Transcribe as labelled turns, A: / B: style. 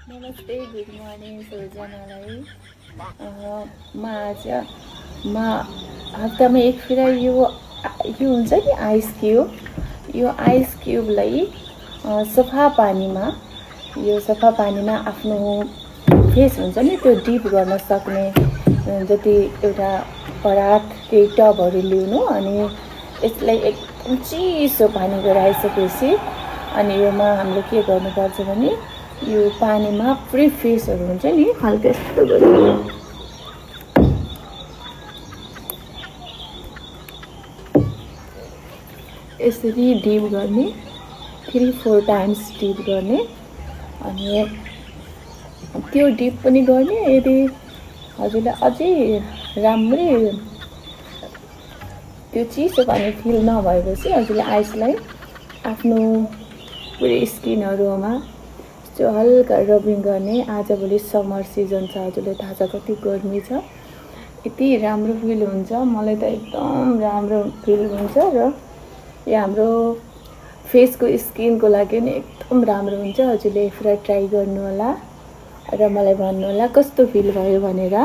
A: नमस्ते, good morning सबैजनालाई। म हप्तामा एक फेर यो हुन्छ नि आइस क्युब, यो आइस क्युबलाई सफा पानीमा आफ्नो फेस हुन्छ नि त्यो डिप गर्न सक्ने जति एउटा परात केही टबहरू लिनु अनि यसलाई एकदम चिसो पानी गराइसकेपछि अनि योमा हामीले के गर्नुपर्छ भने यो पानीमा फ्री फेसहरू हुन्छ नि हल्का यस्तो गरेर यसरी डिप गर्ने, 3-4 टाइम्स डिप गर्ने अनि त्यो डिप पनि गर्ने। यदि हजुरलाई अझै राम्रै त्यो चिसो पानी फिल नभएपछि हजुरले आइसलाई आफ्नो पुरै स्किनहरूमा त्यो हल्का रबिङ गर्ने। आजभोलि समर सिजन छ, हजुरले थाहा छ कति गर्मी छ, यति राम्रो फिल हुन्छ। मलाई त एकदम राम्रो फिल हुन्छ र यो हाम्रो फेसको स्किनको लागि नि एकदम राम्रो हुन्छ। हजुरले एकपल्ट ट्राई गर्नु होला र मलाई भन्नु होला कस्तो फिल भयो भनेर।